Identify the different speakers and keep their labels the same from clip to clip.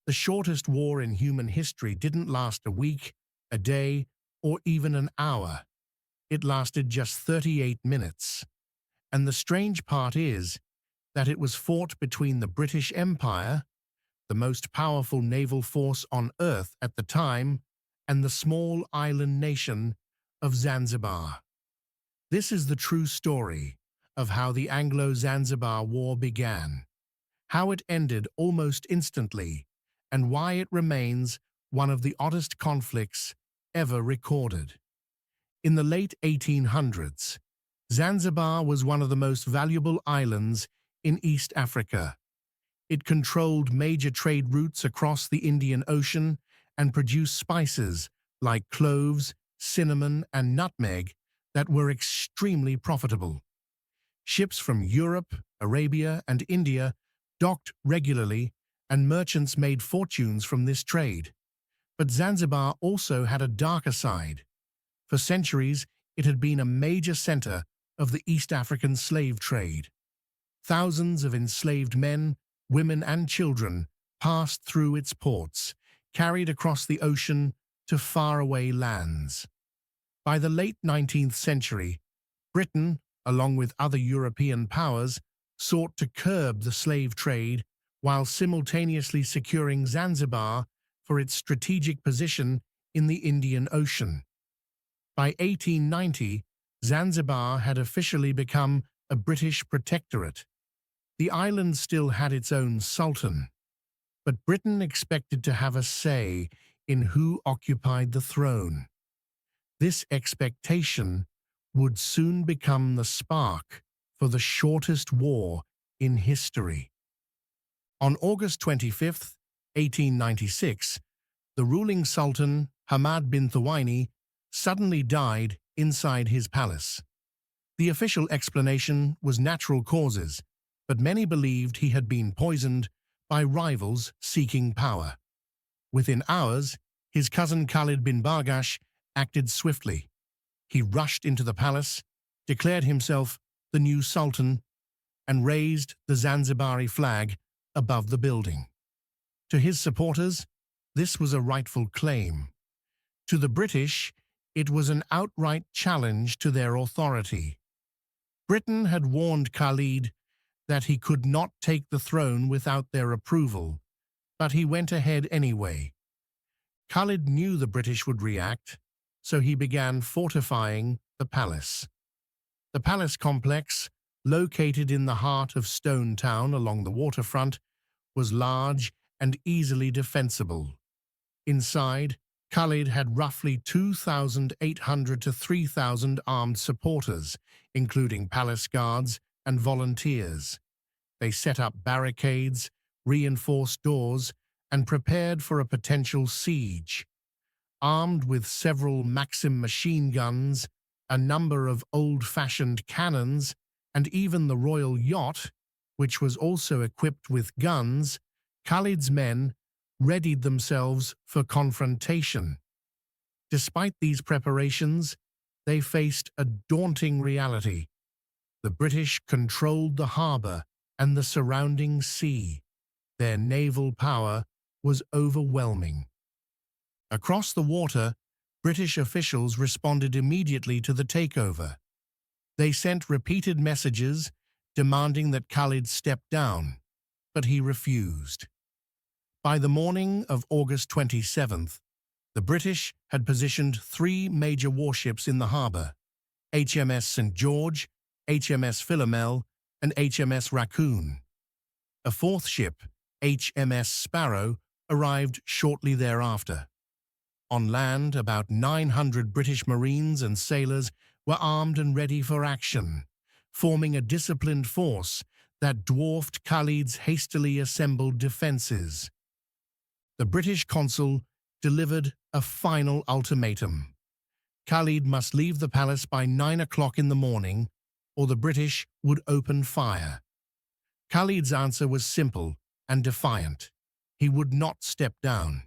Speaker 1: The shortest war in human history didn't last a week, a day, or even an hour. It lasted just 38 minutes. And the strange part is that it was fought between the British Empire, the most powerful naval force on Earth at the time, and the small island nation of Zanzibar. This is the true story of how the Anglo-Zanzibar War began, how it ended almost instantly, and why it remains one of the oddest conflicts ever recorded. In the late 1800s, Zanzibar was one of the most valuable islands in East Africa. It controlled major trade routes across the Indian Ocean and produced spices like cloves, cinnamon, and nutmeg that were extremely profitable. Ships from Europe, Arabia, and India docked regularly, and merchants made fortunes from this trade. But Zanzibar also had a darker side. For centuries, it had been a major center of the East African slave trade. Thousands of enslaved men, women, and children passed through its ports, carried across the ocean to faraway lands. By the late 19th century, Britain, along with other European powers, sought to curb the slave trade while simultaneously securing Zanzibar for its strategic position in the Indian Ocean. By 1890, Zanzibar had officially become a British protectorate. The island still had its own sultan, but Britain expected to have a say in who occupied the throne. This expectation would soon become the spark for the shortest war in history. On August 25, 1896, the ruling Sultan, Hamad bin Thuwaini, suddenly died inside his palace. The official explanation was natural causes, but many believed he had been poisoned by rivals seeking power. Within hours, his cousin Khalid bin Bargash acted swiftly. He rushed into the palace, declared himself the new sultan, and raised the Zanzibari flag above the building. To his supporters, this was a rightful claim. To the British, it was an outright challenge to their authority. Britain had warned Khalid that he could not take the throne without their approval, but he went ahead anyway. Khalid knew the British would react, so he began fortifying the palace. The palace complex, located in the heart of Stone Town along the waterfront, was large and easily defensible. Inside, Khalid had roughly 2,800 to 3,000 armed supporters, including palace guards and volunteers. They set up barricades, reinforced doors, and prepared for a potential siege. Armed with several Maxim machine guns, a number of old-fashioned cannons, and even the royal yacht, which was also equipped with guns, Khalid's men readied themselves for confrontation. Despite these preparations, they faced a daunting reality. The British controlled the harbor and the surrounding sea. Their naval power was overwhelming. Across the water, British officials responded immediately to the takeover. They sent repeated messages demanding that Khalid step down, but he refused. By the morning of August 27th, the British had positioned 3 major warships in the harbor: HMS St. George, HMS Philomel, and HMS Raccoon. A 4th ship, HMS Sparrow, arrived shortly thereafter. On land, about 900 British Marines and sailors were armed and ready for action, forming a disciplined force that dwarfed Khalid's hastily assembled defenses. The British consul delivered a final ultimatum. Khalid must leave the palace by 9 o'clock in the morning, or the British would open fire. Khalid's answer was simple and defiant. He would not step down.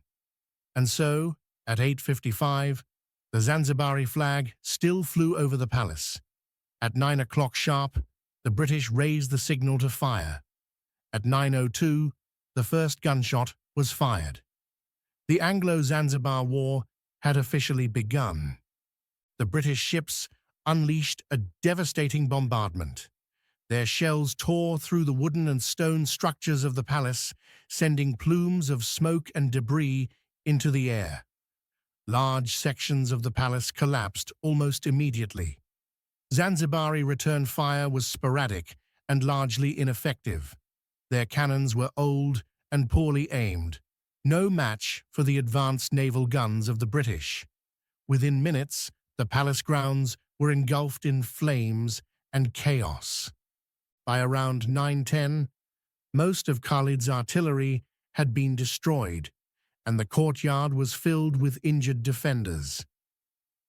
Speaker 1: And so, at 8:55, the Zanzibari flag still flew over the palace. At 9 o'clock sharp, the British raised the signal to fire. At 9:02, the first gunshot was fired. The Anglo-Zanzibar War had officially begun. The British ships unleashed a devastating bombardment. Their shells tore through the wooden and stone structures of the palace, sending plumes of smoke and debris into the air. Large sections of the palace collapsed almost immediately. Zanzibari return fire was sporadic and largely ineffective. Their cannons were old and poorly aimed, no match for the advanced naval guns of the British. Within minutes, the palace grounds were engulfed in flames and chaos. By around 9:10, most of Khalid's artillery had been destroyed, and the courtyard was filled with injured defenders.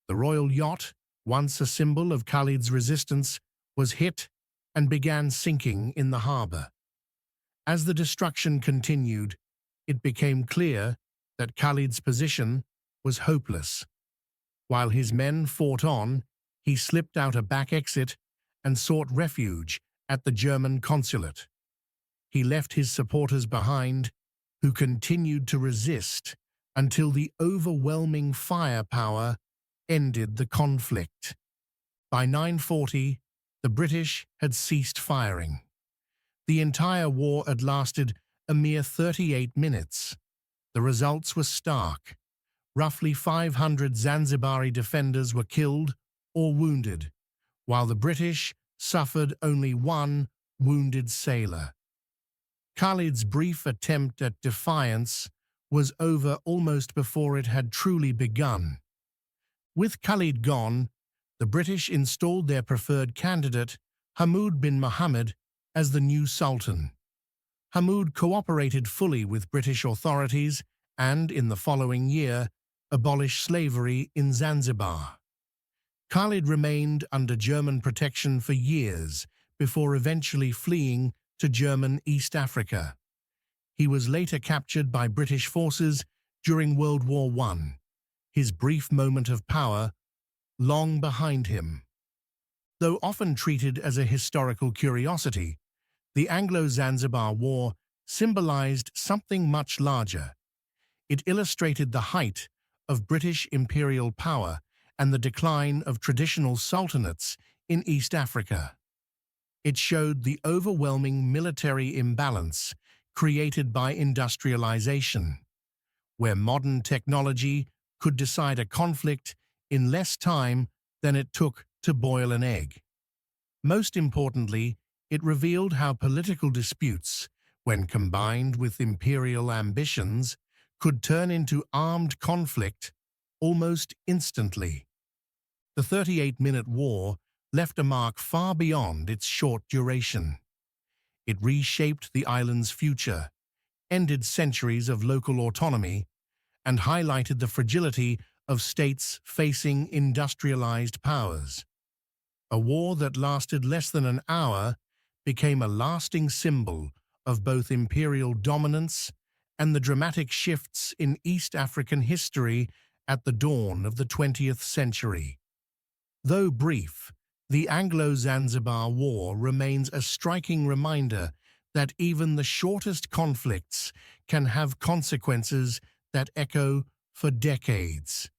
Speaker 1: The royal yacht, once a symbol of Khalid's resistance, was hit and began sinking in the harbor. As the destruction continued, it became clear that Khalid's position was hopeless. While his men fought on, he slipped out a back exit and sought refuge at the German consulate. He left his supporters behind, who continued to resist until the overwhelming firepower ended the conflict. By 9:40, the British had ceased firing. The entire war had lasted a mere 38 minutes. The results were stark. Roughly 500 Zanzibari defenders were killed or wounded, while the British suffered only one wounded sailor. Khalid's brief attempt at defiance was over almost before it had truly begun. With Khalid gone, the British installed their preferred candidate, Hamoud bin Mohammed, as the new sultan. Hamoud cooperated fully with British authorities and, in the following year, abolished slavery in Zanzibar. Khalid remained under German protection for years before eventually fleeing to German East Africa. He was later captured by British forces during World War I, his brief moment of power long behind him. Though often treated as a historical curiosity, the Anglo-Zanzibar War symbolized something much larger. It illustrated the height of British imperial power and the decline of traditional sultanates in East Africa. It showed the overwhelming military imbalance created by industrialization, where modern technology could decide a conflict in less time than it took to boil an egg. Most importantly, it revealed how political disputes, when combined with imperial ambitions, could turn into armed conflict almost instantly. The 38-minute war left a mark far beyond its short duration. It reshaped the island's future, ended centuries of local autonomy, and highlighted the fragility of states facing industrialized powers. A war that lasted less than an hour became a lasting symbol of both imperial dominance and the dramatic shifts in East African history at the dawn of the 20th century. Though brief, the Anglo-Zanzibar War remains a striking reminder that even the shortest conflicts can have consequences that echo for decades.